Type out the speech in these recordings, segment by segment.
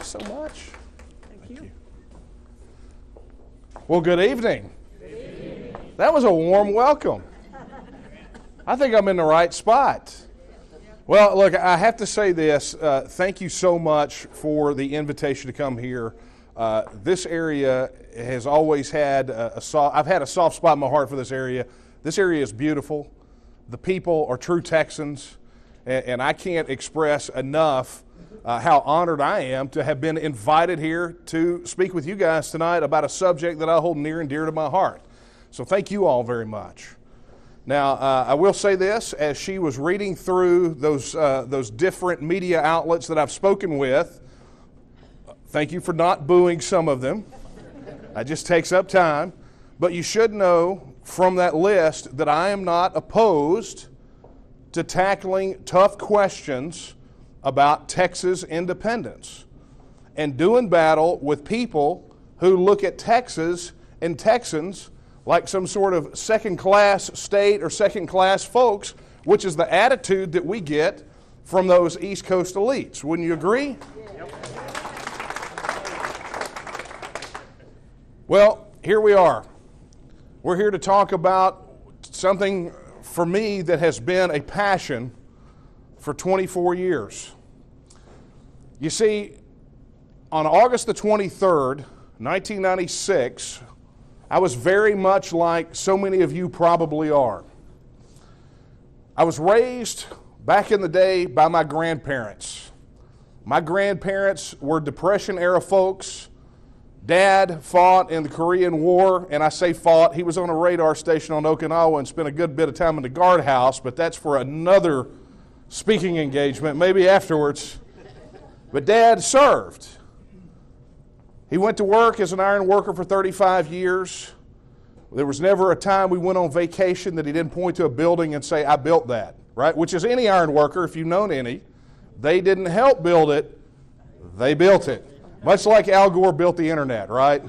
so much. Thank you. Well, good evening. Good evening. That was a warm welcome. I think I'm in the right spot. Well, look, I have to say this. Thank you so much for the invitation to come here. This area has always had I've had a soft spot in my heart for this area. This area is beautiful. The people are true Texans, and I can't express enough how honored I am to have been invited here to speak with you guys tonight about a subject that I hold near and dear to my heart. So thank you all very much. Now, I will say this, as she was reading through those different media outlets that I've spoken with, thank you for not booing some of them. That just takes up time. But you should know from that list that I am not opposed to tackling tough questions about Texas independence and doing battle with people who look at Texas and Texans like some sort of second-class state or second-class folks, which is the attitude that we get from those East Coast elites. Wouldn't you agree? Yep. Well, here we are. We're here to talk about something for me that has been a passion for 24 years. You see, on August the 23rd, 1996, I was very much like so many of you probably are. I was raised back in the day by my grandparents. My grandparents were Depression-era folks. Dad fought in the Korean War, and I say fought. He was on a radar station on Okinawa and spent a good bit of time in the guardhouse, but that's for another speaking engagement, maybe afterwards. But Dad served. He went to work as an iron worker for 35 years. There was never a time we went on vacation that he didn't point to a building and say, I built that, right? Which is any iron worker, if you've known any. They didn't help build it, they built it. Much like Al Gore built the internet, right?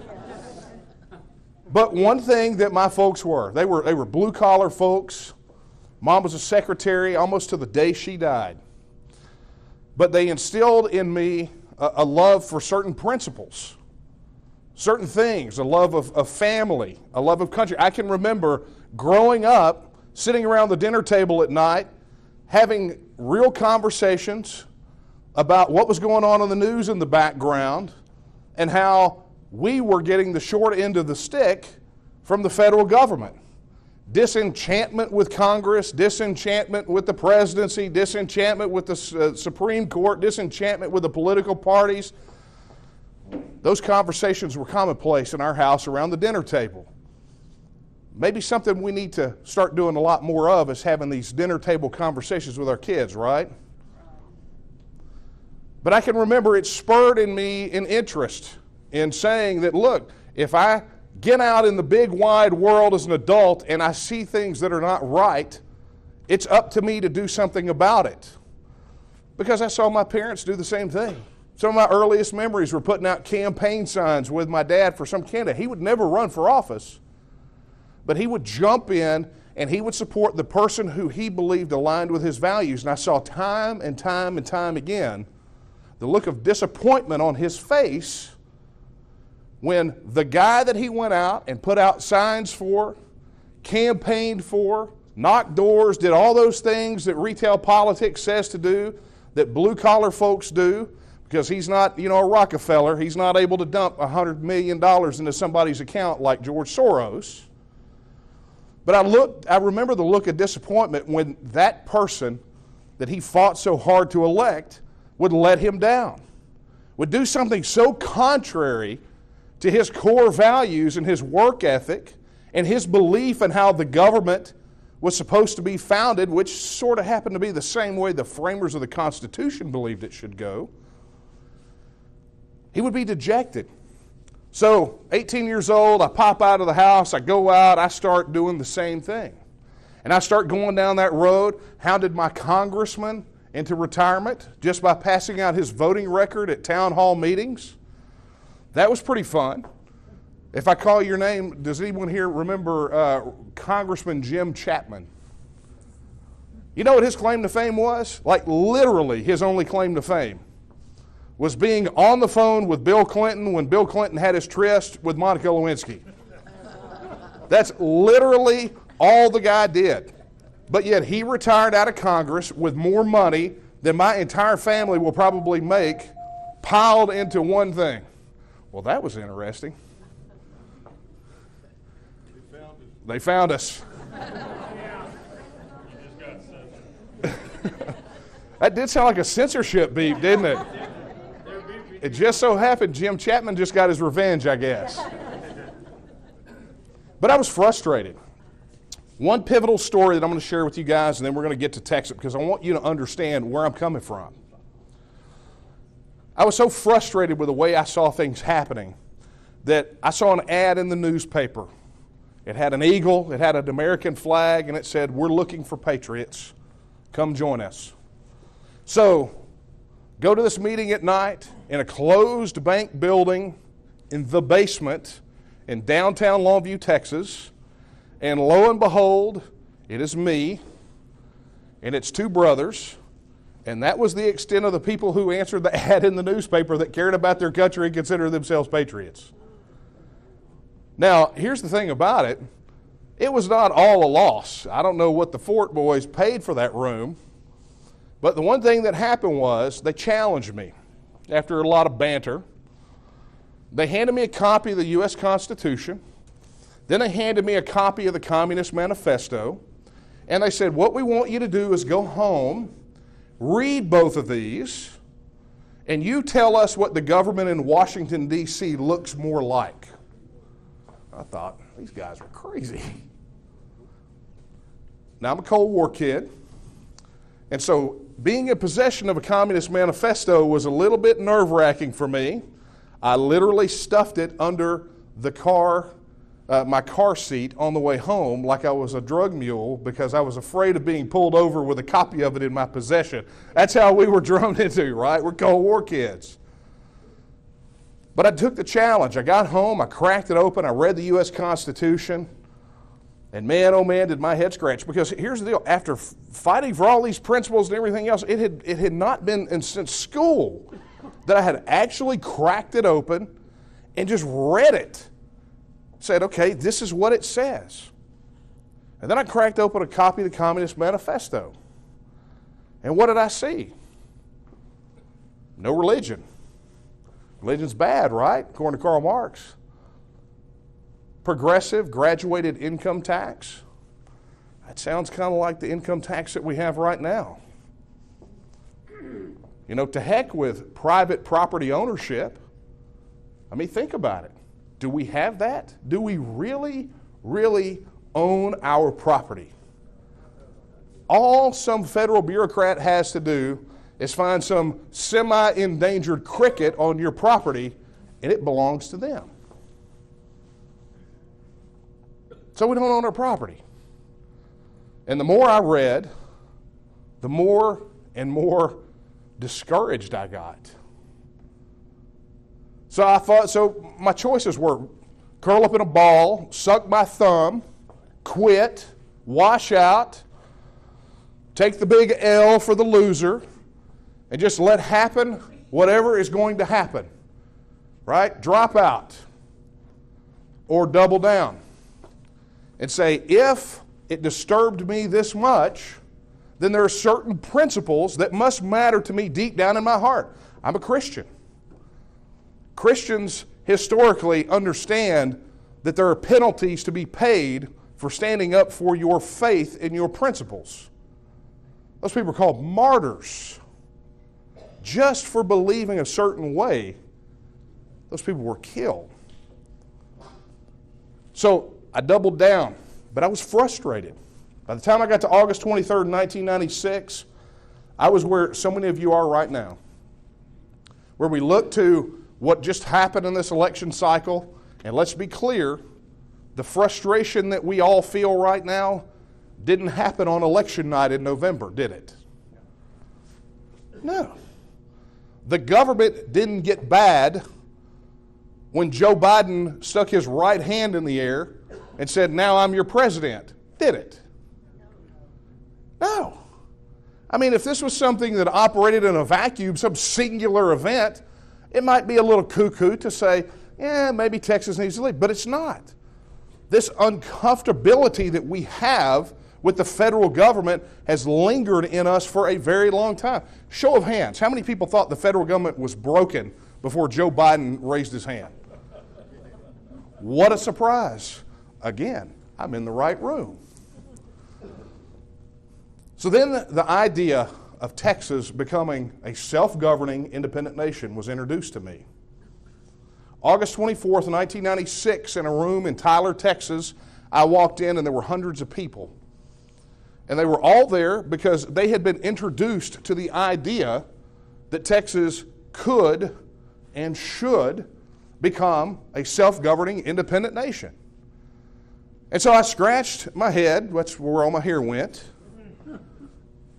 But one thing that my folks were, they were blue-collar folks. Mom was a secretary almost to the day she died. But they instilled in me a love for certain principles, certain things, a love of family, a love of country. I can remember growing up, sitting around the dinner table at night, having real conversations about what was going on in the news in the background and how we were getting the short end of the stick from the federal government. Disenchantment with Congress, disenchantment with the presidency, disenchantment with the Supreme Court, disenchantment with the political parties. Those conversations were commonplace in our house around the dinner table. Maybe something we need to start doing a lot more of is having these dinner table conversations with our kids, right? But I can remember it spurred in me an interest in saying that, look, if I get out in the big wide world as an adult and I see things that are not right, it's up to me to do something about it. Because I saw my parents do the same thing. Some of my earliest memories were putting out campaign signs with my dad for some candidate. He would never run for office, but he would jump in and he would support the person who he believed aligned with his values. And I saw time and time and time again the look of disappointment on his face when the guy that he went out and put out signs for, campaigned for, knocked doors, did all those things that retail politics says to do, that blue-collar folks do, because he's not, a Rockefeller. He's not able to dump $100 million into somebody's account like George Soros. But I remember the look of disappointment when that person that he fought so hard to elect would let him down, would do something so contrary to his core values and his work ethic and his belief in how the government was supposed to be founded, which sort of happened to be the same way the framers of the Constitution believed it should go. He would be dejected. So, 18 years old, I pop out of the house, I go out, I start doing the same thing. And I start going down that road, hounded my congressman into retirement just by passing out his voting record at town hall meetings. That was pretty fun. If I call your name, does anyone here remember Congressman Jim Chapman? You know what his claim to fame was? Like literally his only claim to fame was being on the phone with Bill Clinton when Bill Clinton had his tryst with Monica Lewinsky. That's literally all the guy did. But yet he retired out of Congress with more money than my entire family will probably make, piled into one thing. Well, that was interesting. They found us. That did sound like a censorship beep, didn't it? It just so happened Jim Chapman just got his revenge, I guess. But I was frustrated. One pivotal story that I'm going to share with you guys, and then we're going to get to Texas, because I want you to understand where I'm coming from. I was so frustrated with the way I saw things happening that I saw an ad in the newspaper. It had an eagle, it had an American flag, and it said, "We're looking for patriots. Come join us." So, go to this meeting at night in a closed bank building in the basement in downtown Longview, Texas. And lo and behold, it is me, and it's two brothers, and that was the extent of the people who answered the ad in the newspaper that cared about their country and considered themselves patriots. Now, here's the thing about it. It was not all a loss. I don't know what the Fort boys paid for that room, but the one thing that happened was they challenged me after a lot of banter. They handed me a copy of the U.S. Constitution. Then they handed me a copy of the Communist Manifesto, and they said, what we want you to do is go home, read both of these, and you tell us what the government in Washington, D.C. looks more like. I thought, these guys are crazy. Now, I'm a Cold War kid, and so being in possession of a Communist Manifesto was a little bit nerve-wracking for me. I literally stuffed it under the car, my car seat on the way home like I was a drug mule because I was afraid of being pulled over with a copy of it in my possession. That's how we were droned into, right? We're Cold War kids. But I took the challenge. I got home, I cracked it open, I read the U.S. Constitution, and man, oh man, did my head scratch. Because here's the deal. After fighting for all these principles and everything else, it had not been since school that I had actually cracked it open and just read it. Said, okay, this is what it says. And then I cracked open a copy of the Communist Manifesto. And what did I see? No religion. Religion's bad, right? According to Karl Marx. Progressive graduated income tax. That sounds kind of like the income tax that we have right now. You know, to heck with private property ownership. I mean, think about it. Do we have that? Do we really, really own our property? All some federal bureaucrat has to do is find some semi-endangered cricket on your property, and it belongs to them. So we don't own our property. And the more I read, the more and more discouraged I got. So my choices were curl up in a ball, suck my thumb, quit, wash out, take the big L for the loser, and just let happen whatever is going to happen. Right? Drop out. Or double down. And say, if it disturbed me this much, then there are certain principles that must matter to me deep down in my heart. I'm a Christian. Christians historically understand that there are penalties to be paid for standing up for your faith and your principles. Those people are called martyrs. Just for believing a certain way, those people were killed. So I doubled down, but I was frustrated. By the time I got to August 23rd, 1996, I was where so many of you are right now, where we look to what just happened in this election cycle, and let's be clear, the frustration that we all feel right now didn't happen on election night in November, did it? No. The government didn't get bad when Joe Biden stuck his right hand in the air and said, now I'm your president, did it? No. I mean, if this was something that operated in a vacuum, some singular event, It might be a little cuckoo to say, yeah, maybe Texas needs to leave, but it's not. This uncomfortability that we have with the federal government has lingered in us for a very long time. Show of hands, how many people thought the federal government was broken before Joe Biden raised his hand? What a surprise. Again, I'm in the right room. So then the idea of Texas becoming a self-governing independent nation was introduced to me. August 24th, 1996, in a room in Tyler, Texas, I walked in and there were hundreds of people. And they were all there because they had been introduced to the idea that Texas could and should become a self-governing independent nation. And so I scratched my head, that's where all my hair went,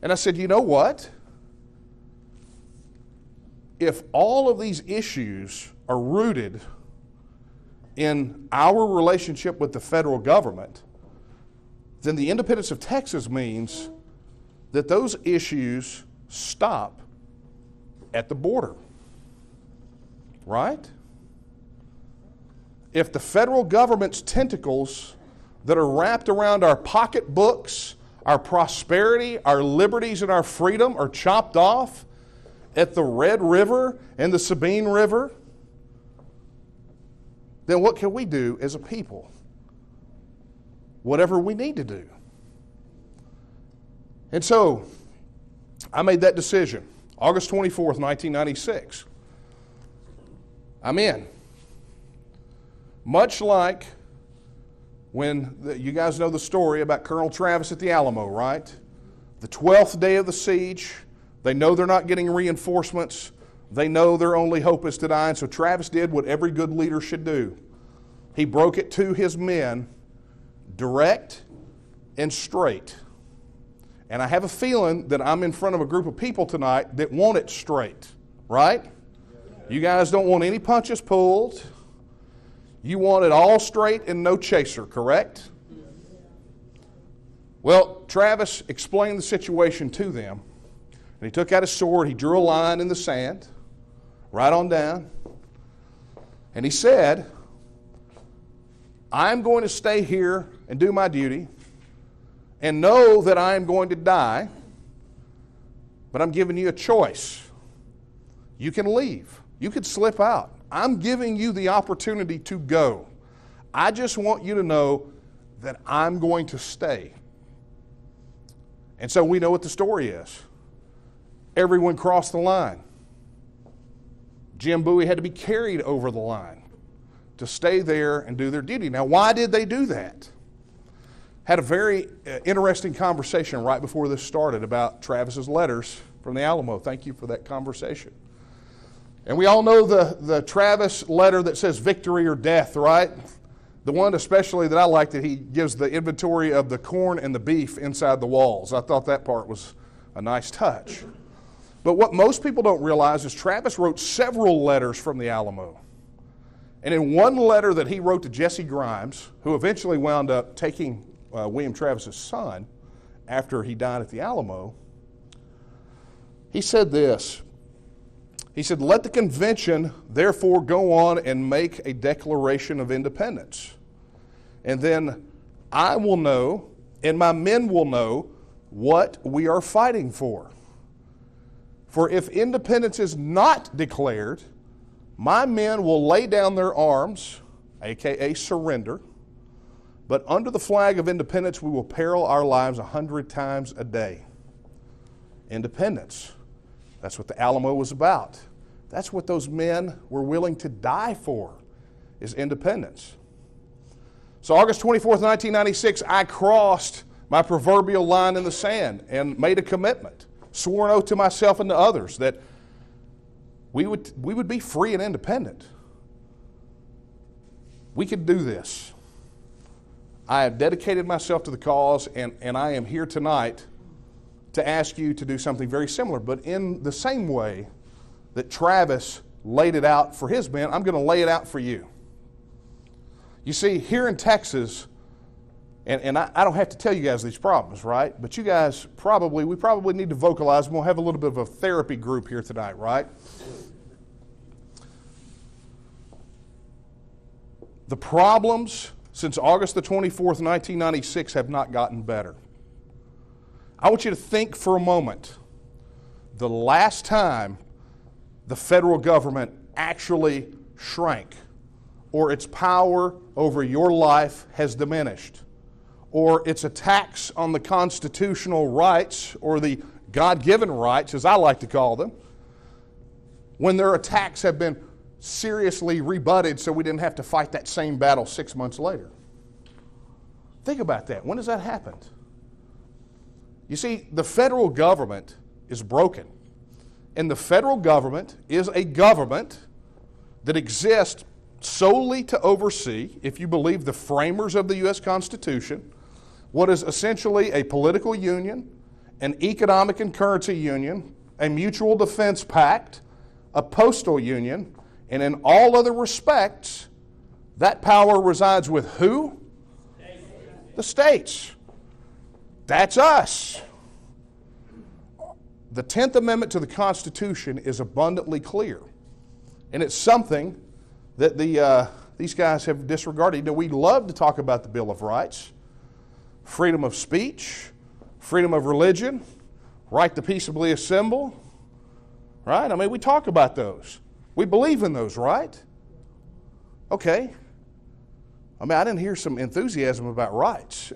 and I said, you know what? If all of these issues are rooted in our relationship with the federal government, then the independence of Texas means that those issues stop at the border. Right? If the federal government's tentacles that are wrapped around our pocketbooks, our prosperity, our liberties, and our freedom are chopped off at the Red River and the Sabine River, then what can we do as a people? Whatever we need to do. And so, I made that decision, August 24th, 1996. I'm in. Much like when you guys know the story about Colonel Travis at the Alamo, right? The 12th day of the siege, they know they're not getting reinforcements. They know their only hope is to die. And so Travis did what every good leader should do. He broke it to his men, direct and straight. And I have a feeling that I'm in front of a group of people tonight that want it straight, right? You guys don't want any punches pulled. You want it all straight and no chaser, correct? Well, Travis explained the situation to them. And he took out his sword, he drew a line in the sand, right on down. And he said, I'm going to stay here and do my duty and know that I am going to die, but I'm giving you a choice. You can leave. You could slip out. I'm giving you the opportunity to go. I just want you to know that I'm going to stay. And so we know what the story is. Everyone crossed the line. Jim Bowie had to be carried over the line to stay there and do their duty. Now, why did they do that? Had a very interesting conversation right before this started about Travis's letters from the Alamo. Thank you for that conversation. And we all know the Travis letter that says victory or death, right? The one especially that I like, that he gives the inventory of the corn and the beef inside the walls. I thought that part was a nice touch. But what most people don't realize is Travis wrote several letters from the Alamo. And in one letter that he wrote to Jesse Grimes, who eventually wound up taking William Travis's son after he died at the Alamo, he said this. He said, let the convention therefore go on and make a declaration of independence. And then I will know, and my men will know, what we are fighting for. For if independence is not declared, my men will lay down their arms, aka surrender, but under the flag of independence we will peril our lives 100 times a day. Independence. That's what the Alamo was about. That's what those men were willing to die for, is independence. So August 24th, 1996, I crossed my proverbial line in the sand and made a commitment, swore an oath to myself and to others that we would be free and independent. We could do this. I have dedicated myself to the cause, and I am here tonight to ask you to do something very similar, but in the same way that Travis laid it out for his men, I'm going to lay it out for you. You see, here in Texas, and I don't have to tell you guys these problems, right? But you guys we probably need to vocalize, and we'll have a little bit of a therapy group here tonight, right? The problems since August the 24th, 1996 have not gotten better. I want you to think for a moment. The last time the federal government actually shrank, or its power over your life has diminished, or its attacks on the constitutional rights, or the God-given rights, as I like to call them, when their attacks have been seriously rebutted so we didn't have to fight that same battle 6 months later. Think about that. When has that happened? You see, the federal government is broken. And the federal government is a government that exists solely to oversee, if you believe the framers of the U.S. Constitution, what is essentially a political union, an economic and currency union, a mutual defense pact, a postal union, and in all other respects, that power resides with who? The states. That's us. The 10th Amendment to the Constitution is abundantly clear. And it's something that these guys have disregarded. You know, we love to talk about the Bill of Rights, freedom of speech, freedom of religion, right to peaceably assemble, right? I mean, we talk about those. We believe in those, right? Okay. I mean, I didn't hear some enthusiasm about rights.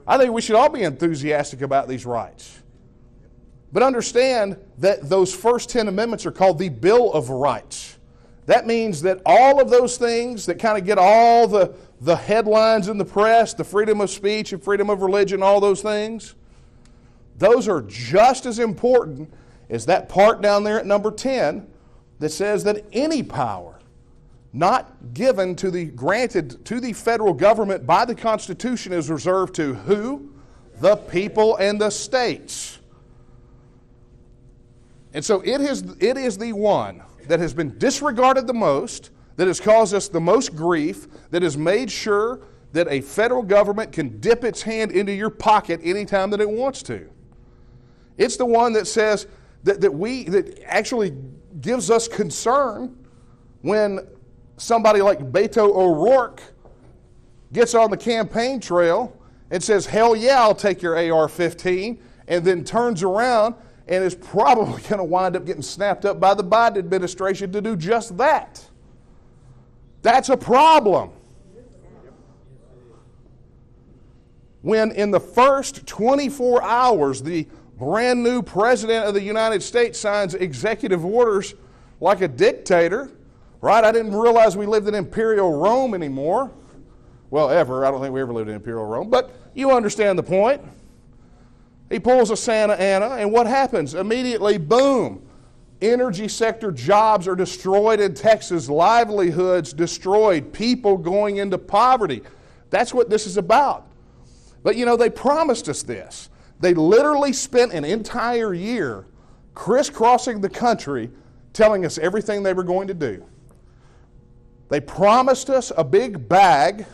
I think we should all be enthusiastic about these rights. But understand that those first 10 amendments are called the Bill of Rights. That means that all of those things that kind of get all the headlines in the press, the freedom of speech and freedom of religion, all those things, those are just as important as that part down there at number 10 that says that any power not granted to the federal government by the Constitution is reserved to who? The people and the states. And so it is the one that has been disregarded the most, that has caused us the most grief, that has made sure that a federal government can dip its hand into your pocket anytime that it wants to. It's the one that says that actually gives us concern when somebody like Beto O'Rourke gets on the campaign trail and says, hell yeah, I'll take your AR-15, and then turns around and is probably going to wind up getting snapped up by the Biden administration to do just that. That's a problem. When in the first 24 hours, the brand new President of the United States signs executive orders like a dictator, right? I didn't realize we lived in Imperial Rome anymore. Well, ever. I don't think we ever lived in Imperial Rome, but you understand the point. He pulls a Santa Ana, and what happens? Immediately, boom, energy sector jobs are destroyed in Texas, livelihoods destroyed, people going into poverty. That's what this is about. But you know, they promised us this. They literally spent an entire year crisscrossing the country telling us everything they were going to do. They promised us a big bag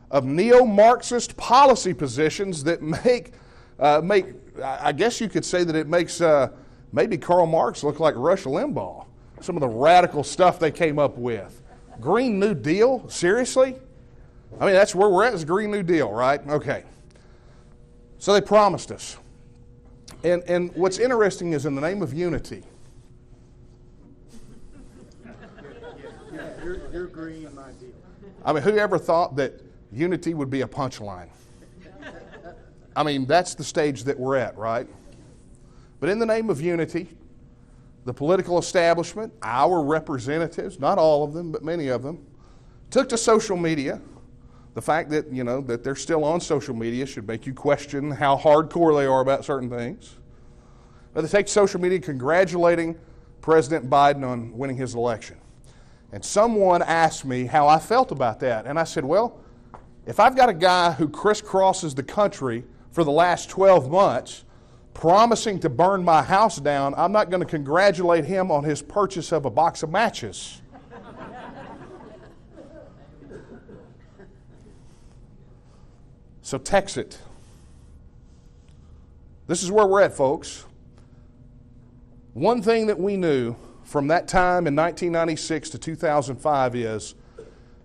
of neo-Marxist policy positions that make, I guess you could say that it makes maybe Karl Marx look like Rush Limbaugh. Some of the radical stuff they came up with. Green New Deal? Seriously? I mean, that's where we're at, is Green New Deal, right? Okay. So they promised us. And what's interesting is in the name of unity. You're green, my deal. I mean, who ever thought that unity would be a punchline? I mean, that's the stage that we're at, right? But in the name of unity, the political establishment, our representatives, not all of them, but many of them, took to social media. The fact that, you know, that they're still on social media should make you question how hardcore they are about certain things. But they take to social media congratulating President Biden on winning his election. And someone asked me how I felt about that. And I said, well, if I've got a guy who crisscrosses the country for the last 12 months promising to burn my house down, I'm not going to congratulate him on his purchase of a box of matches. So text it. This is where we're at, folks. One thing that we knew from that time in 1996 to 2005 is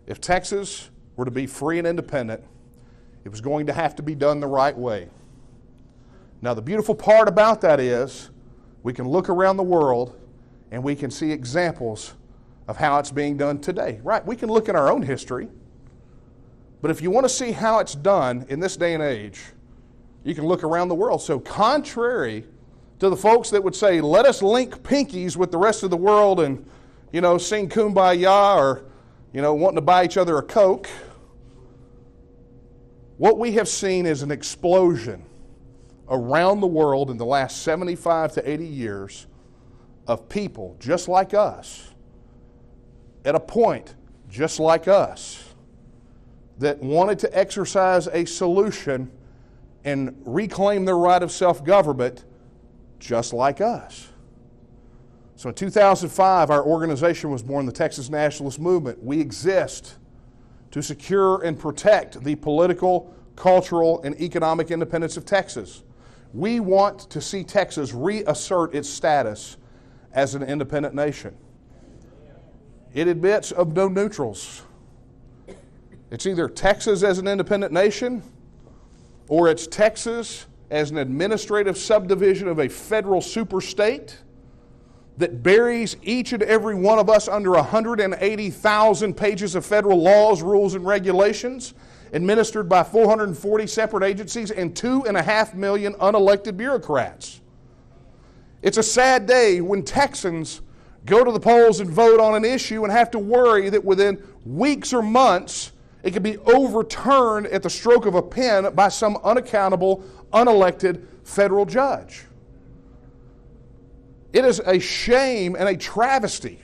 If Texas were to be free and independent, it was going to have to be done the right way. Now, the beautiful part about that is we can look around the world and we can see examples of how it's being done today. Right? We can look at our own history, but if you want to see how it's done in this day and age, you can look around the world. So contrary to the folks that would say, let us link pinkies with the rest of the world and, sing Kumbaya or, wanting to buy each other a Coke, what we have seen is an explosion around the world in the last 75 to 80 years of people just like us, at a point just like us, that wanted to exercise a solution and reclaim their right of self-government just like us. So in 2005, our organization was born, the Texas Nationalist Movement. We exist to secure and protect the political, cultural, and economic independence of Texas. We want to see Texas reassert its status as an independent nation. It admits of no neutrals. It's either Texas as an independent nation, or it's Texas as an administrative subdivision of a federal superstate that buries each and every one of us under 180,000 pages of federal laws, rules, and regulations administered by 440 separate agencies and 2.5 million unelected bureaucrats. It's a sad day when Texans go to the polls and vote on an issue and have to worry that within weeks or months it could be overturned at the stroke of a pen by some unaccountable, unelected federal judge. It is a shame and a travesty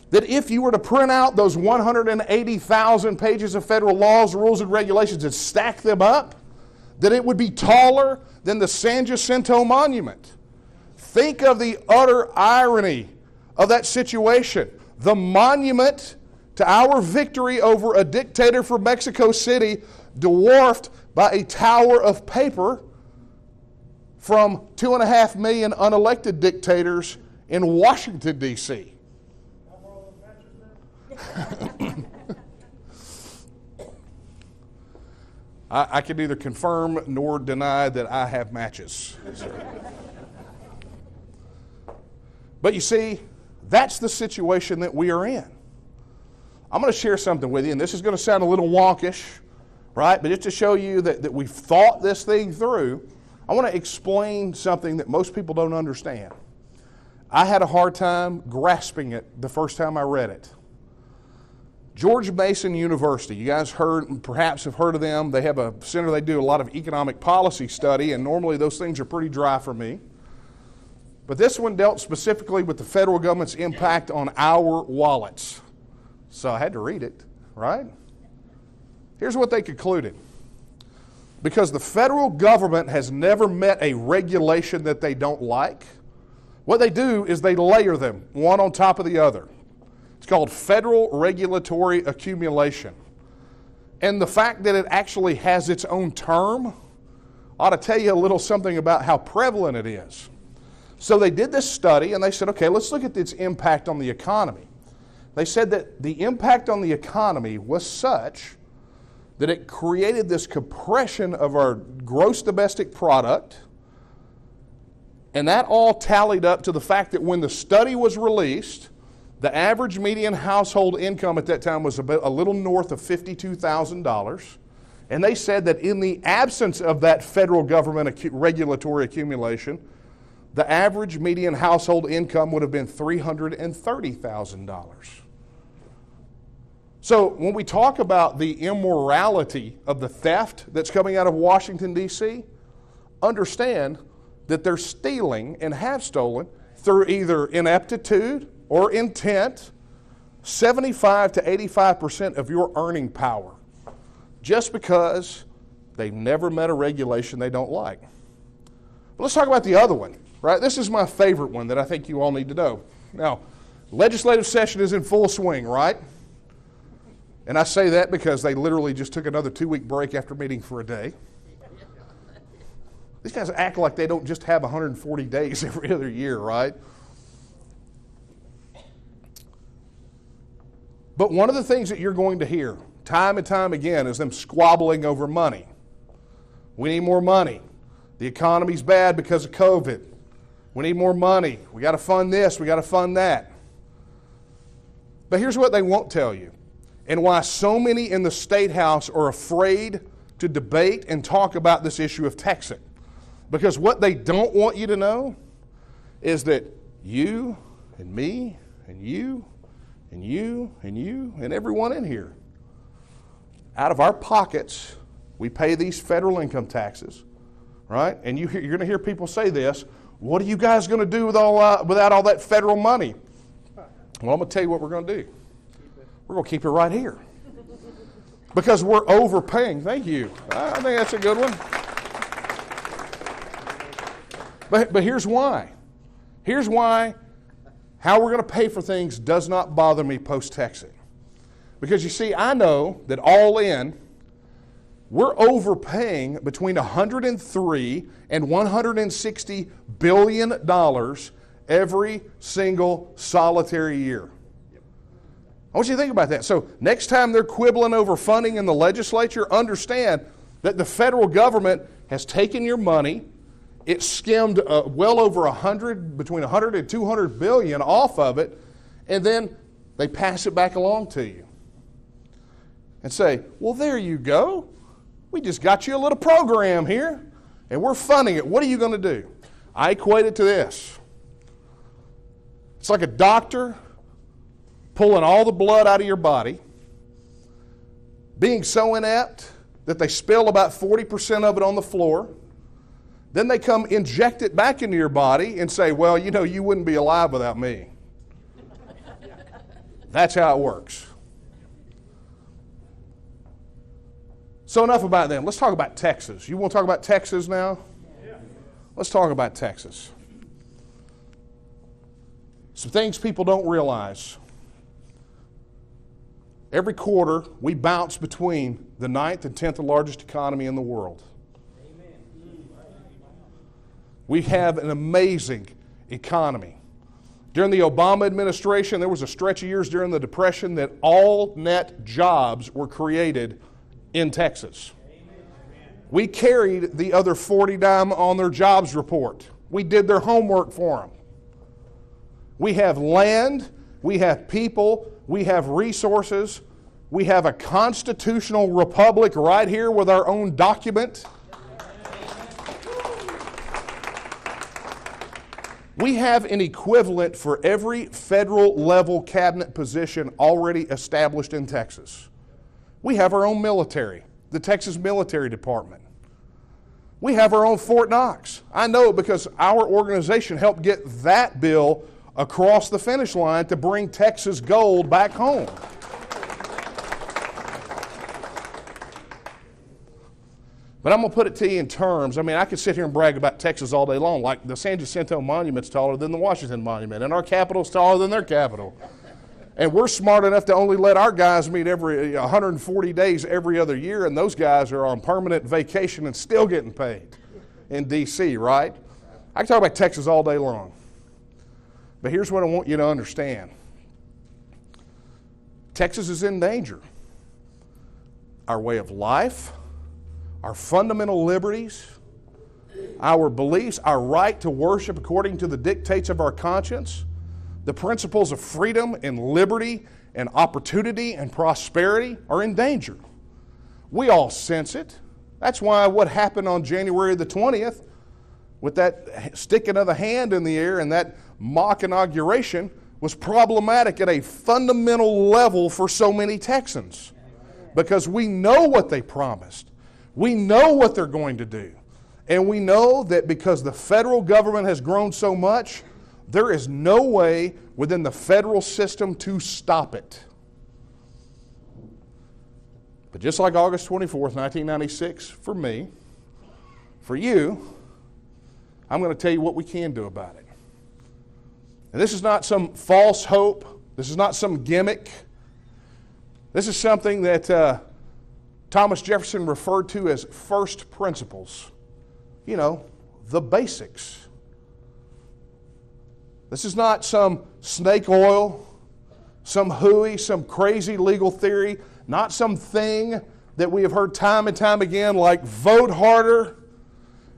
that if you were to print out those 180,000 pages of federal laws, rules, and regulations and stack them up, that it would be taller than the San Jacinto Monument. Think of the utter irony of that situation. The monument to our victory over a dictator from Mexico City, dwarfed by a tower of paper from 2.5 million unelected dictators in Washington, D.C. I can neither confirm nor deny that I have matches. But you see, that's the situation that we are in. I'm going to share something with you, and this is going to sound a little wonkish, right? But just to show you that we've thought this thing through, I want to explain something that most people don't understand. I had a hard time grasping it the first time I read it. George Mason University, you guys perhaps have heard of them. They have a center, they do a lot of economic policy study, and normally those things are pretty dry for me. But this one dealt specifically with the federal government's impact on our wallets. So I had to read it, right? Here's what they concluded. Because the federal government has never met a regulation that they don't like, what they do is they layer them one on top of the other. It's called federal regulatory accumulation. And the fact that it actually has its own term ought to tell you a little something about how prevalent it is. So they did this study and they said, okay, let's look at its impact on the economy. They said that the impact on the economy was such that it created this compression of our gross domestic product, and that all tallied up to the fact that when the study was released, the average median household income at that time was a little north of $52,000, and they said that in the absence of that federal government regulatory accumulation, the average median household income would have been $330,000. So when we talk about the immorality of the theft that's coming out of Washington, D.C., understand that they're stealing and have stolen through either ineptitude or intent 75 to 85% of your earning power just because they've never met a regulation they don't like. But let's talk about the other one, right? This is my favorite one that I think you all need to know. Now, legislative session is in full swing, right? And I say that because they literally just took another 2-week break after meeting for a day. These guys act like they don't just have 140 days every other year, right? But one of the things that you're going to hear time and time again is them squabbling over money. We need more money. The economy's bad because of COVID. We need more money. We got to fund this. We got to fund that. But here's what they won't tell you, and why so many in the State House are afraid to debate and talk about this issue of taxing. Because what they don't want you to know is that you and me and you and you and you and everyone in here, out of our pockets, we pay these federal income taxes, right? And you're going to hear people say this, what are you guys going to do without all that federal money? Well, I'm going to tell you what we're going to do. We're going to keep it right here. Because we're overpaying. Thank you. I think that's a good one. But here's why. Here's why how we're going to pay for things does not bother me post-taxing. Because you see, I know that all in, we're overpaying between $103 and $160 billion every single solitary year. I want you to think about that. So next time they're quibbling over funding in the legislature, understand that the federal government has taken your money, it skimmed well over between 100 and 200 billion off of it, and then they pass it back along to you and say, well, there you go. We just got you a little program here, and we're funding it. What are you going to do? I equate it to this. It's like a doctor pulling all the blood out of your body, being so inept that they spill about 40% of it on the floor. Then they come inject it back into your body and say, well, you know, you wouldn't be alive without me. That's how it works. So enough about them. Let's talk about Texas. You want to talk about Texas now? Yeah. Let's talk about Texas. Some things people don't realize. Every quarter, we bounce between the 9th and 10th largest economy in the world. Amen. We have an amazing economy. During the Obama administration, there was a stretch of years during the Depression that all net jobs were created in Texas. We carried the other 40 dime on their jobs report. We did their homework for them. We have land, we have people, we have resources, we have a constitutional republic right here with our own document. We have an equivalent for every federal level cabinet position already established in Texas. We have our own military, the Texas Military Department. We have our own Fort Knox. I know because our organization helped get that bill across the finish line to bring Texas gold back home. But I'm going to put it to you in terms, I could sit here and brag about Texas all day long, like the San Jacinto Monument's taller than the Washington Monument, and our Capitol's taller than their Capitol. And we're smart enough to only let our guys meet every 140 days every other year, and those guys are on permanent vacation and still getting paid in D.C., right? I can talk about Texas all day long. But here's what I want you to understand. Texas is in danger. Our way of life, our fundamental liberties, our beliefs, our right to worship according to the dictates of our conscience, the principles of freedom and liberty and opportunity and prosperity are in danger. We all sense it. That's why what happened on January the 20th with that sticking of the hand in the air and that mock inauguration was problematic at a fundamental level for so many Texans. Because we know what they promised. We know what they're going to do. And we know that because the federal government has grown so much, there is no way within the federal system to stop it. But just like August 24th, 1996, for me, for you, I'm going to tell you what we can do about it. And this is not some false hope. This is not some gimmick. This is something that Thomas Jefferson referred to as first principles. You know, the basics. This is not some snake oil, some hooey, some crazy legal theory, not some thing that we have heard time and time again like vote harder.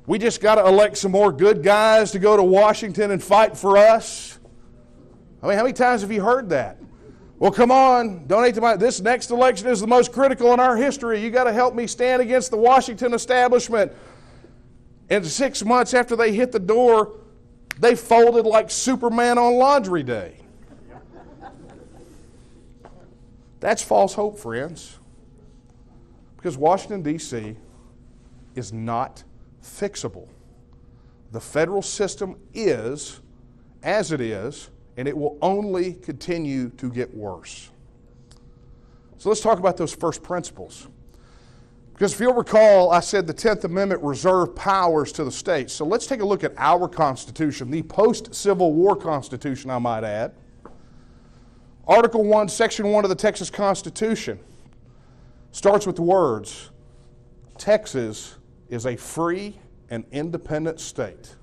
We just got to elect some more good guys to go to Washington and fight for us. I mean, how many times have you heard that? Well, come on, donate to this next election is the most critical in our history. You got to help me stand against the Washington establishment. And 6 months after they hit the door, they folded like Superman on Laundry Day. That's false hope, friends. Because Washington, D.C. is not fixable. The federal system is as it is, and it will only continue to get worse. So let's talk about those first principles. Because if you'll recall, I said the 10th Amendment reserved powers to the states. So let's take a look at our Constitution, the post-Civil War Constitution, I might add. Article 1, Section 1 of the Texas Constitution starts with the words, Texas is a free and independent state.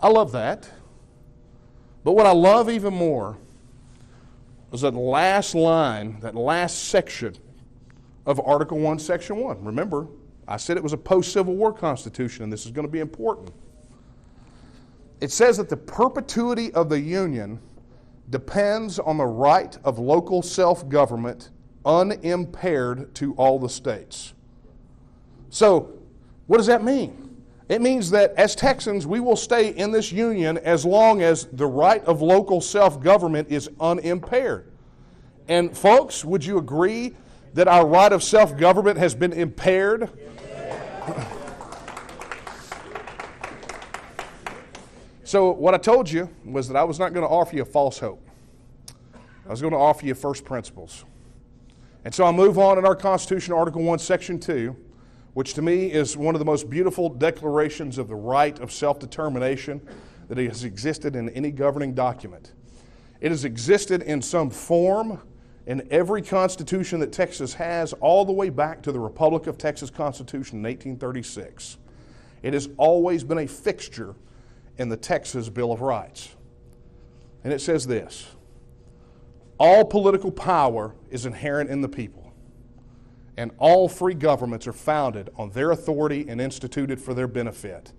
I love that. But what I love even more is that last line, that last section of Article 1, Section 1. Remember, I said it was a post-Civil War Constitution, and this is going to be important. It says that the perpetuity of the Union depends on the right of local self-government unimpaired to all the states. So, what does that mean? It means that as Texans, we will stay in this union as long as the right of local self-government is unimpaired. And folks, would you agree that our right of self-government has been impaired? So what I told you was that I was not going to offer you a false hope. I was going to offer you first principles. And so I move on in our Constitution, Article 1, Section 2, which to me is one of the most beautiful declarations of the right of self-determination that has existed in any governing document. It has existed in some form in every constitution that Texas has, all the way back to the Republic of Texas Constitution in 1836. It has always been a fixture in the Texas Bill of Rights. And it says this, all political power is inherent in the people, and all free governments are founded on their authority and instituted for their benefit.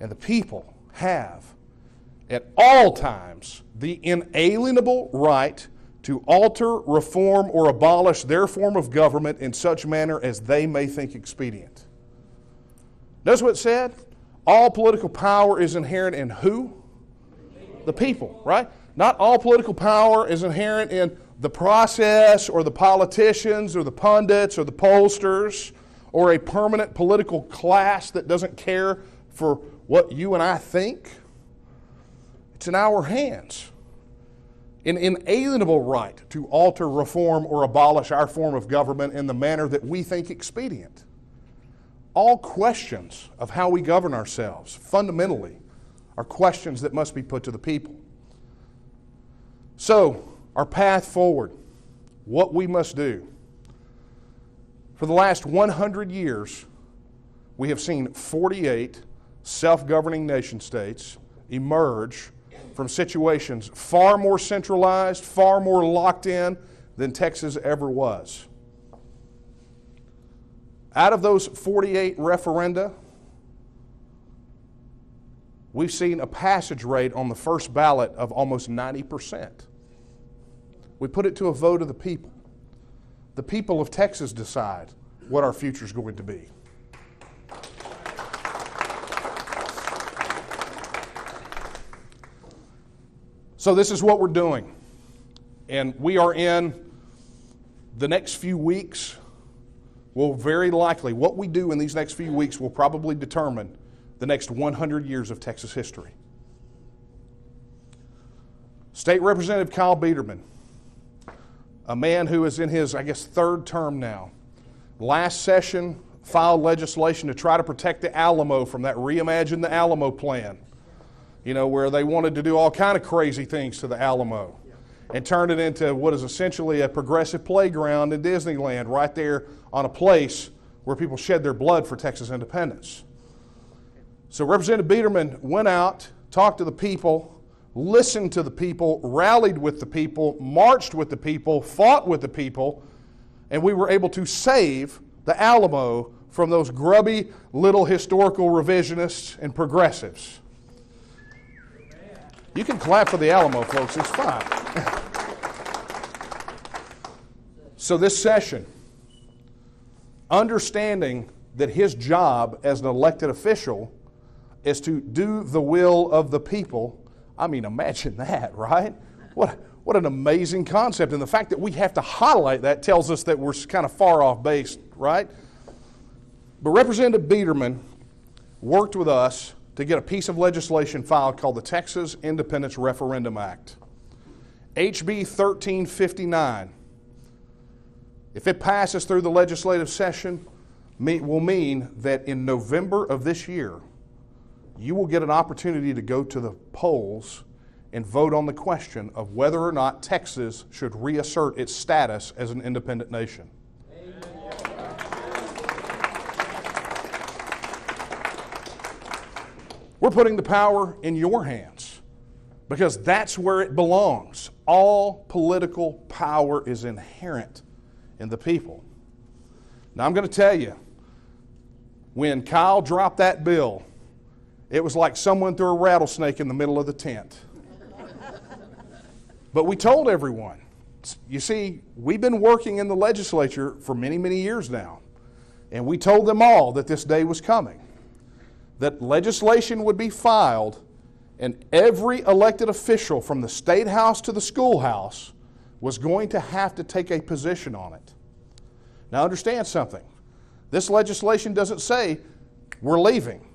And the people have, at all times, the inalienable right to alter, reform, or abolish their form of government in such manner as they may think expedient. Notice what it said? All political power is inherent in who? The people, right? Not all political power is inherent in the process or the politicians or the pundits or the pollsters or a permanent political class that doesn't care for what you and I think. It's in our hands. An inalienable right to alter, reform, or abolish our form of government in the manner that we think expedient. All questions of how we govern ourselves, fundamentally, are questions that must be put to the people. So, our path forward, what we must do. For the last 100 years, we have seen 48 self-governing nation states emerge from situations far more centralized, far more locked in than Texas ever was. Out of those 48 referenda, we've seen a passage rate on the first ballot of almost 90%. We put it to a vote of the people. The people of Texas decide what our future is going to be. So this is what we're doing. And we are in the next few weeks, will very likely, what we do in these next few weeks will probably determine the next 100 years of Texas history. State Representative Kyle Biederman, a man who is in his, third term now, last session filed legislation to try to protect the Alamo from that Reimagine the Alamo plan, where they wanted to do all kind of crazy things to the Alamo and turn it into what is essentially a progressive playground in Disneyland right there on a place where people shed their blood for Texas independence. So Representative Biederman went out, talked to the people, listened to the people, rallied with the people, marched with the people, fought with the people, and we were able to save the Alamo from those grubby little historical revisionists and progressives. You can clap for the Alamo, folks. It's fine. So this session, understanding that his job as an elected official is to do the will of the people. I mean, imagine that, right? What an amazing concept. And the fact that we have to highlight that tells us that we're kind of far off base, right? But Representative Biederman worked with us to get a piece of legislation filed called the Texas Independence Referendum Act. HB 1359. If it passes through the legislative session, will mean that in November of this year, you will get an opportunity to go to the polls and vote on the question of whether or not Texas should reassert its status as an independent nation. We're putting the power in your hands because that's where it belongs. All political power is inherent in the people. Now I'm going to tell you, when Kyle dropped that bill, it was like someone threw a rattlesnake in the middle of the tent. But we told everyone, you see, we've been working in the legislature for many, many years now, and we told them all that this day was coming, that legislation would be filed, and every elected official from the state house to the schoolhouse was going to have to take a position on it. Now understand something. This legislation doesn't say we're leaving.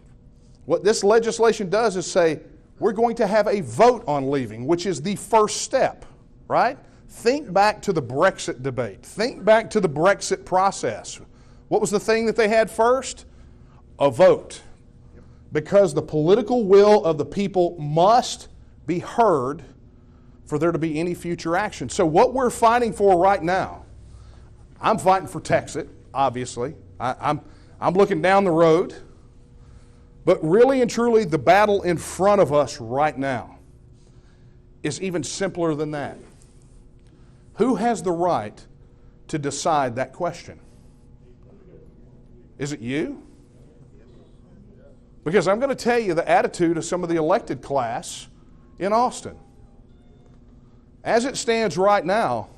What this legislation does is say we're going to have a vote on leaving, which is the first step, right? Think back to the Brexit debate. Think back to the Brexit process. What was the thing that they had first? A vote. Because the political will of the people must be heard for there to be any future action. So what we're fighting for right now, I'm fighting for Texas, obviously. I'm looking down the road. But really and truly, the battle in front of us right now is even simpler than that. Who has the right to decide that question? Is it you? Because I'm going to tell you the attitude of some of the elected class in Austin. As it stands right now,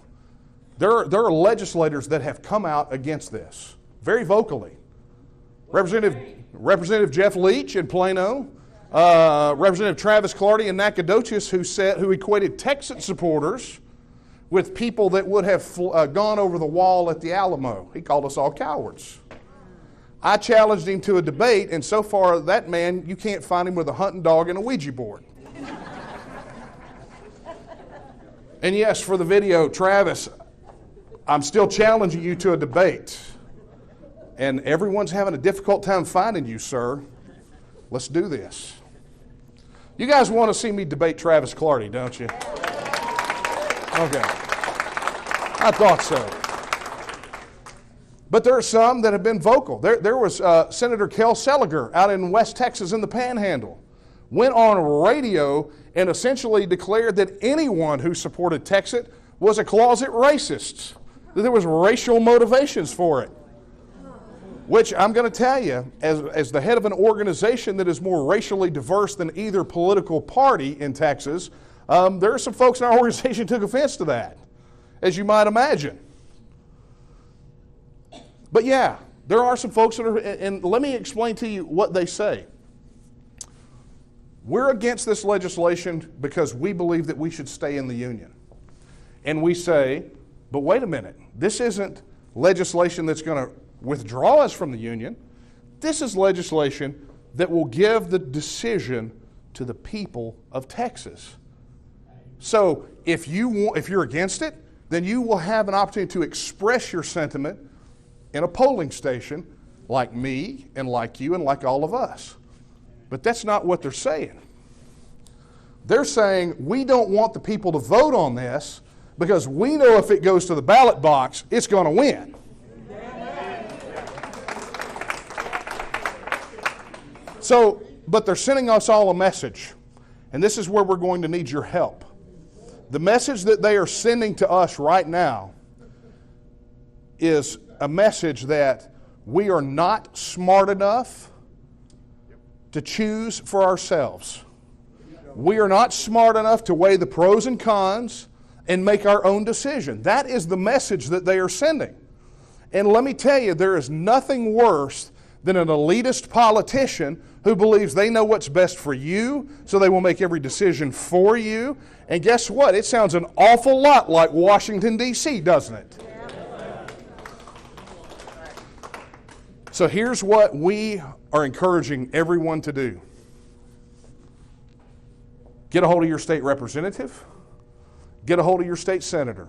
there are legislators that have come out against this very vocally. Representative Jeff Leach in Plano, Representative Travis Clardy in Nacogdoches, who equated Texas supporters with people that would have gone over the wall at the Alamo. He called us all cowards. I challenged him to a debate, and so far that man, you can't find him with a hunting dog and a Ouija board. And yes, for the video, Travis, I'm still challenging you to a debate. And everyone's having a difficult time finding you, sir. Let's do this. You guys want to see me debate Travis Clardy, don't you? Okay. I thought so. But there are some that have been vocal. There was Senator Kel Seliger out in West Texas in the Panhandle. Went on radio and essentially declared that anyone who supported Texas was a closet racist. That there was racial motivations for it. Which I'm going to tell you, as the head of an organization that is more racially diverse than either political party in Texas, there are some folks in our organization who took offense to that, as you might imagine. But yeah, there are some folks that are, and let me explain to you what they say. We're against this legislation because we believe that we should stay in the Union. And we say, but wait a minute, this isn't legislation that's going to withdraw us from the Union. This is legislation that will give the decision to the people of Texas. So if you're against it, then you will have an opportunity to express your sentiment in a polling station like me and like you and like all of us. But that's not what they're saying. They're saying we don't want the people to vote on this because we know if it goes to the ballot box, it's going to win. So But they're sending us all a message. And this is where we're going to need your help. The message that they are sending to us right now is a message that we are not smart enough to choose for ourselves. We are not smart enough to weigh the pros and cons and make our own decision. That is the message that they are sending. And let me tell you, there is nothing worse than an elitist politician who believes they know what's best for you, so they will make every decision for you. And guess what? It sounds an awful lot like Washington, D.C., doesn't it? So here's what we are encouraging everyone to do. Get a hold of your state representative. Get a hold of your state senator.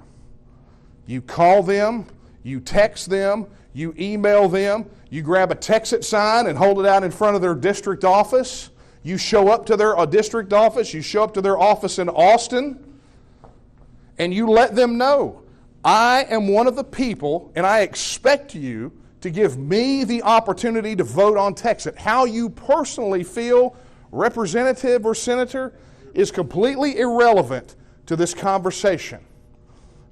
You call them, you text them, you email them, you grab a Text-It sign and hold it out in front of their district office. You show up to their district office, you show up to their office in Austin, and you let them know, I am one of the people, and I expect you to give me the opportunity to vote on Texas. How you personally feel, representative or senator, is completely irrelevant to this conversation.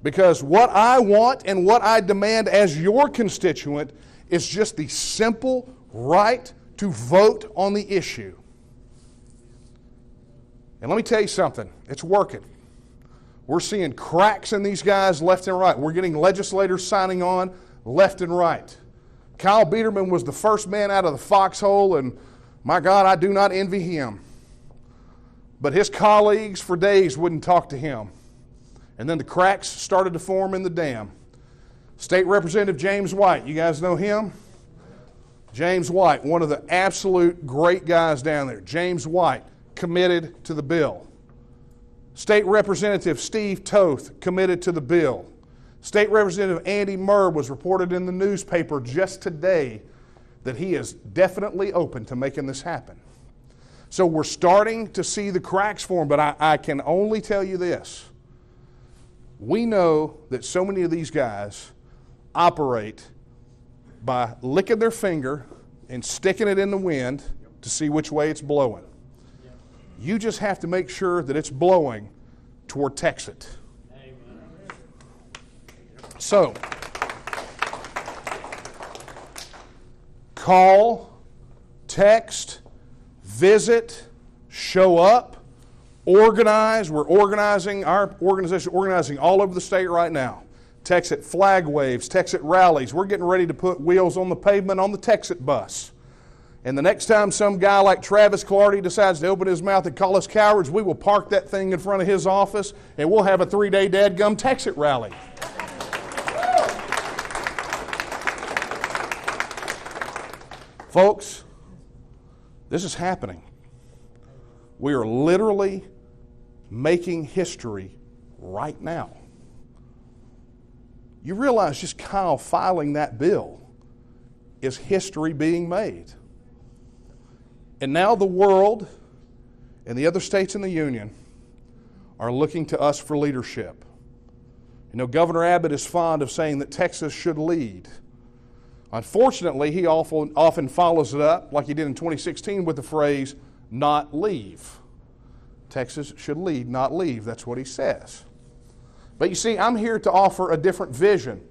Because what I want and what I demand as your constituent is just the simple right to vote on the issue. And let me tell you something, it's working. We're seeing cracks in these guys left and right. We're getting legislators signing on left and right. Kyle Biederman was the first man out of the foxhole, and my God, I do not envy him. But his colleagues for days wouldn't talk to him. And then the cracks started to form in the dam. State Representative James White, you guys know him? James White, one of the absolute great guys down there. James White, committed to the bill. State Representative Steve Toth, committed to the bill. State Representative Andy Murr was reported in the newspaper just today that he is definitely open to making this happen. So we're starting to see the cracks form, but I can only tell you this. We know that so many of these guys operate by licking their finger and sticking it in the wind to see which way it's blowing. You just have to make sure that it's blowing toward Texas. So, call, text, visit, show up, organize. We're organizing, our organization organizing all over the state right now. Texas flag waves, Texas rallies. We're getting ready to put wheels on the pavement on the Texas bus. And the next time some guy like Travis Clardy decides to open his mouth and call us cowards, we will park that thing in front of his office and we'll have a 3-day dadgum Texas rally. Folks, this is happening. We are literally making history right now. You realize just Kyle filing that bill is history being made. And now the world and the other states in the union are looking to us for leadership. You know, Governor Abbott is fond of saying that Texas should lead. Unfortunately, he often follows it up, like he did in 2016, with the phrase, not leave. Texas should lead, not leave. That's what he says. But you see, I'm here to offer a different vision,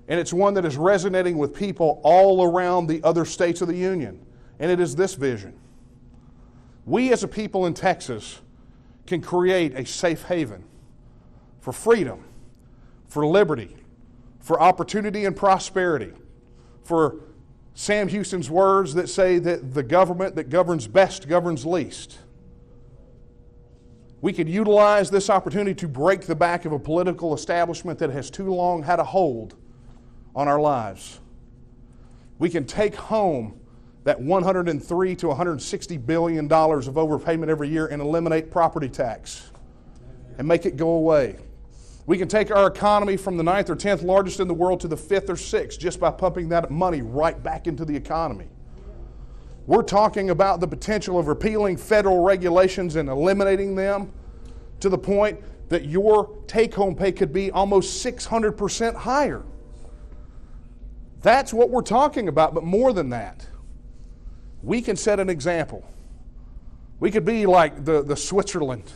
and it's one that is resonating with people all around the other states of the union, and it is this vision. We as a people in Texas can create a safe haven for freedom, for liberty, for opportunity and prosperity, for Sam Houston's words that say that the government that governs best governs least. We could utilize this opportunity to break the back of a political establishment that has too long had a hold on our lives. We can take home that $103 to $160 billion of overpayment every year and eliminate property tax and make it go away. We can take our economy from the 9th or 10th largest in the world to the 5th or 6th just by pumping that money right back into the economy. We're talking about the potential of repealing federal regulations and eliminating them to the point that your take-home pay could be almost 600% higher. That's what we're talking about, but more than that. We can set an example We could be like the Switzerland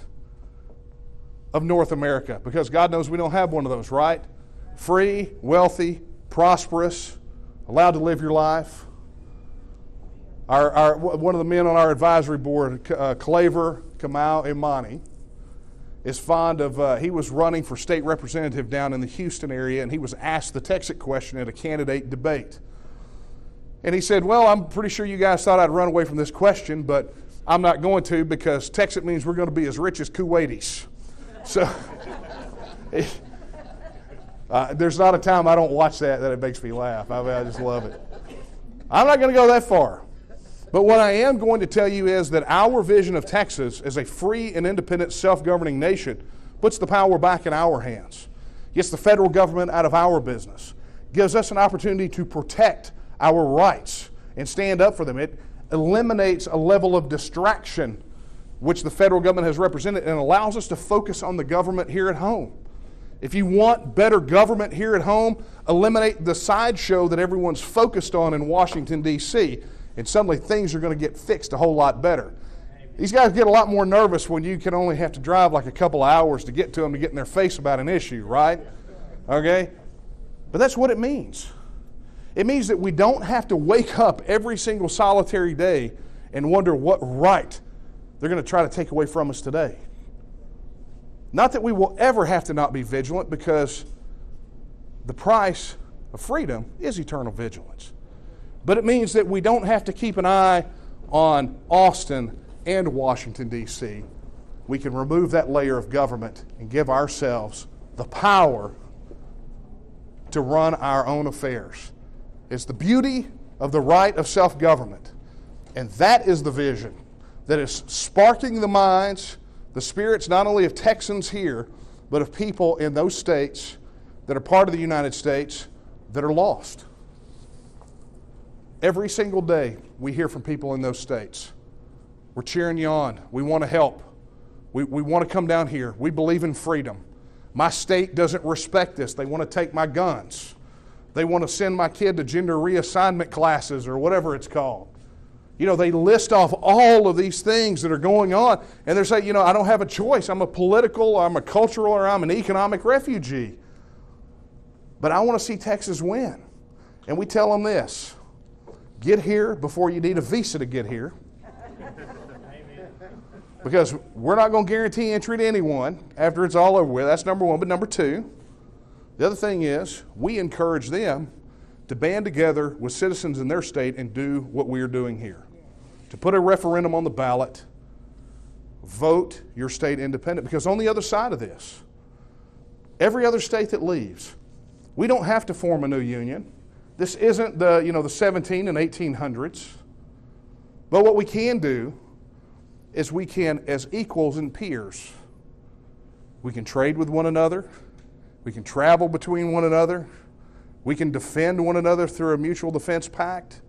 of North America, because God knows we don't have one of those, right? Free, wealthy, prosperous, allowed to live your life. One of the men on our advisory board, Claver Kamau Imani, is fond of, he was running for state representative down in the Houston area, and he was asked the Texas question at a candidate debate. And he said, well, I'm pretty sure you guys thought I'd run away from this question, but I'm not going to, because Texas means we're going to be as rich as Kuwaitis. So there's not a time I don't watch that it makes me laugh. I just love it. I'm not going to go that far. But what I am going to tell you is that our vision of Texas as a free and independent self-governing nation puts the power back in our hands, gets the federal government out of our business, gives us an opportunity to protect our rights and stand up for them. It eliminates a level of distraction which the federal government has represented and allows us to focus on the government here at home. If you want better government here at home, eliminate the sideshow that everyone's focused on in Washington, D.C., and suddenly things are going to get fixed a whole lot better. These guys get a lot more nervous when you can only have to drive like a couple of hours to get to them to get in their face about an issue, right? Okay? But that's what it means. It means that we don't have to wake up every single solitary day and wonder what right they're going to try to take away from us today. Not that we will ever have to not be vigilant, because the price of freedom is eternal vigilance. But it means that we don't have to keep an eye on Austin and Washington, D.C. We can remove that layer of government and give ourselves the power to run our own affairs. It's the beauty of the right of self-government. And that is the vision that is sparking the minds, the spirits not only of Texans here, but of people in those states that are part of the United States that are lost. Every single day we hear from people in those states. We're cheering you on. We want to help. We want to come down here. We believe in freedom. My state doesn't respect this. They want to take my guns. They want to send my kid to gender reassignment classes or whatever it's called. You know, they list off all of these things that are going on, and they're saying, I don't have a choice. I'm a political, I'm a cultural, or I'm an economic refugee. But I want to see Texas win. And we tell them this: get here before you need a visa to get here. Because we're not going to guarantee entry to anyone after it's all over with. That's number one. But number two, the other thing is, we encourage them to band together with citizens in their state and do what we are doing here. To put a referendum on the ballot, vote your state independent. Because on the other side of this, every other state that leaves, we don't have to form a new union. This isn't the 17 and 1800s. But what we can do is we can, as equals and peers, we can trade with one another. We can travel between one another. We can defend one another through a mutual defense pact.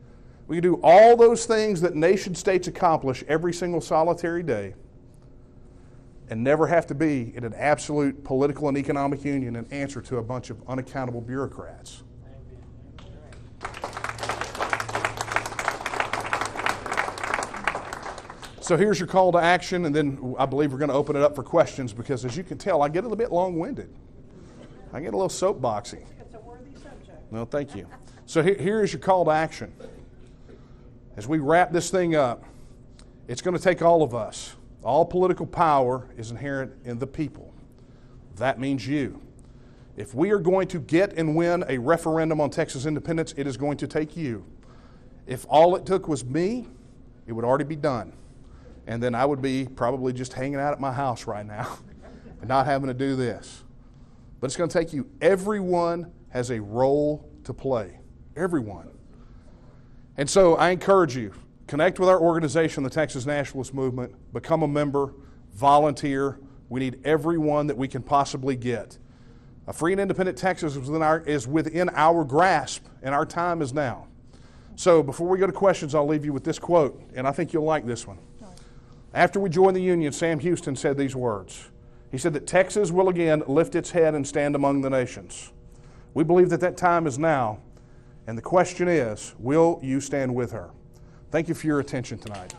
We can do all those things that nation states accomplish every single solitary day and never have to be in an absolute political and economic union and answer to a bunch of unaccountable bureaucrats. So here's your call to action, and then I believe we're going to open it up for questions, because as you can tell, I get a little bit long-winded. I get a little soapboxy. It's a worthy subject. No, thank you. So here is your call to action. As we wrap this thing up, it's going to take all of us. All political power is inherent in the people. That means you. If we are going to get and win a referendum on Texas independence, it is going to take you. If all it took was me, it would already be done. And then I would be probably just hanging out at my house right now and not having to do this. But it's going to take you. Everyone has a role to play. Everyone. And so I encourage you, connect with our organization, the Texas Nationalist Movement, become a member, volunteer. We need everyone that we can possibly get. A free and independent Texas is within our grasp, and our time is now. So before we go to questions, I'll leave you with this quote, and I think you'll like this one. After we joined the Union, Sam Houston said these words. He said that Texas will again lift its head and stand among the nations. We believe that time is now, and the question is, will you stand with her? Thank you for your attention tonight.